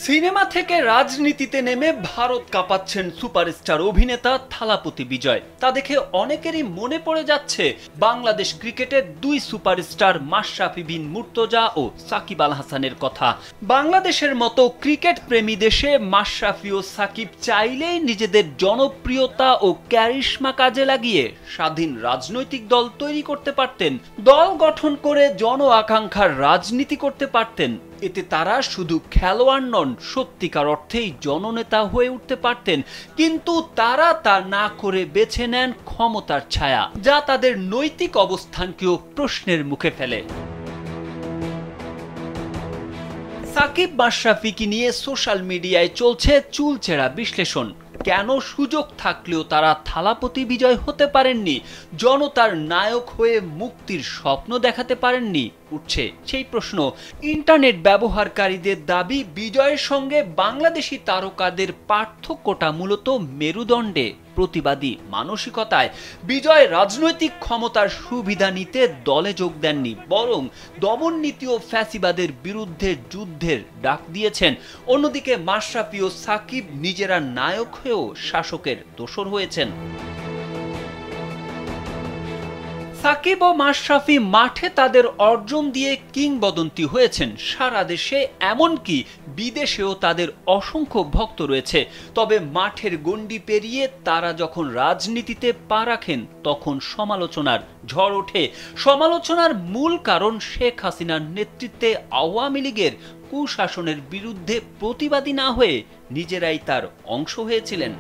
Cinema থেকে রাজনীতিতে নেমে ভারত কাঁপাচ্ছেন সুপারস্টার অভিনেতা থালাপতি বিজয়। তা দেখে অনেকেরই মনে পড়ে যাচ্ছে বাংলাদেশ ক্রিকেটের দুই সুপারস্টার মাশরাফি বিন মুর্তজা ও সাকিব আল হাসানের কথা। বাংলাদেশের মতো ক্রিকেট প্রেমী দেশে মাশরাফি ও সাকিব চাইলেই নিজেদের জনপ্রিয়তা ও ক্যারিশমা কাজে লাগিয়ে স্বাধীন রাজনৈতিক দল তৈরি করতে পারতেন, দল গঠন করে জন আকাঙ্ক্ষার রাজনীতি করতে পারতেন। এতে তারা শুধু খেলোয়াড় নন, সত্যিকার অর্থেই জননেতা হয়ে উঠতে পারতেন। কিন্তু তারা তা না করে বেছে নেন ক্ষমতার ছায়া, যা তাদের নৈতিক অবস্থানকেও প্রশ্নের মুখে ফেলে। সাকিব মাশরাফিকে নিয়ে সোশ্যাল মিডিয়ায় চলছে চুলচেরা বিশ্লেষণ। কেন সুযোগ থাকলেও তারা থালাপতি বিজয় হতে পারেননি, জনতার নায়ক হয়ে মুক্তির স্বপ্ন দেখাতে পারেননি, উঠছে সেই প্রশ্ন। ইন্টারনেট ব্যবহারকারীদের দাবি, বিজয়ের সঙ্গে বাংলাদেশি তারকাদের পার্থক্যটা মূলত মেরুদণ্ডে, প্রতিবাদী মানসিকতায়। বিজয় রাজনৈতিক ক্ষমতার সুবিধা নিতে দলে যোগ দেননি, বরং দমননীতি ও ফ্যাসিবাদের বিরুদ্ধে যুদ্ধের ডাক দিয়েছেন। অন্যদিকে মাশরাফি ও সাকিব নিজেরা নায়ক হয়েও শাসকের দোসর হয়েছেন। সাকিব ও মাশরাফি মাঠে তাদের অর্জন দিয়ে কিংবদন্তি হয়েছেন সারা দেশে, এমনকি বিদেশেও তাদের অসংখ্য ভক্ত রয়েছে। তবে মাঠের গণ্ডি পেরিয়ে তারা যখন রাজনীতিতে পা রাখেন, তখন সমালোচনার ঝড় ওঠে। সমালোচনার মূল কারণ শেখ হাসিনার নেতৃত্বে আওয়ামী লীগের কুশাসনের বিরুদ্ধে প্রতিবাদী না হয়ে নিজেরাই তার অংশ হয়েছিলেন।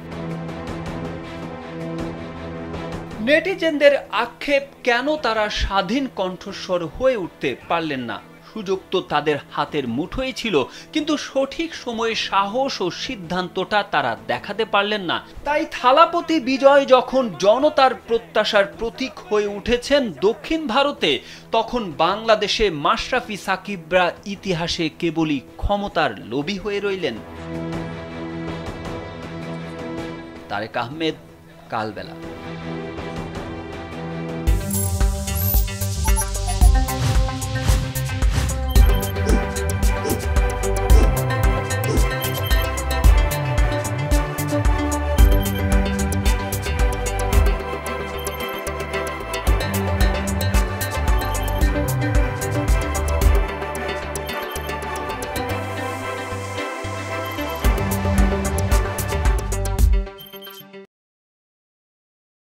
নেটিজেনদের আক্ষেপ, কেন তারা স্বাধীন কণ্ঠস্বর হয়ে উঠতে পারলেন না। সুযোগ তো তাদের হাতের মুঠোয় ছিল, কিন্তু সঠিক সময়ে সাহস ও সিদ্ধান্তটা তারা দেখাতে পারলেন না। তাই থালাপতি বিজয় যখন জনতার প্রত্যাশার প্রতীক হয়ে উঠেছেন দক্ষিণ ভারতে, তখন বাংলাদেশে মাশরাফি সাকিবরা ইতিহাসে কেবলই ক্ষমতার লোভী হয়ে রইলেন। তারেক আহমেদ, কালবেলা।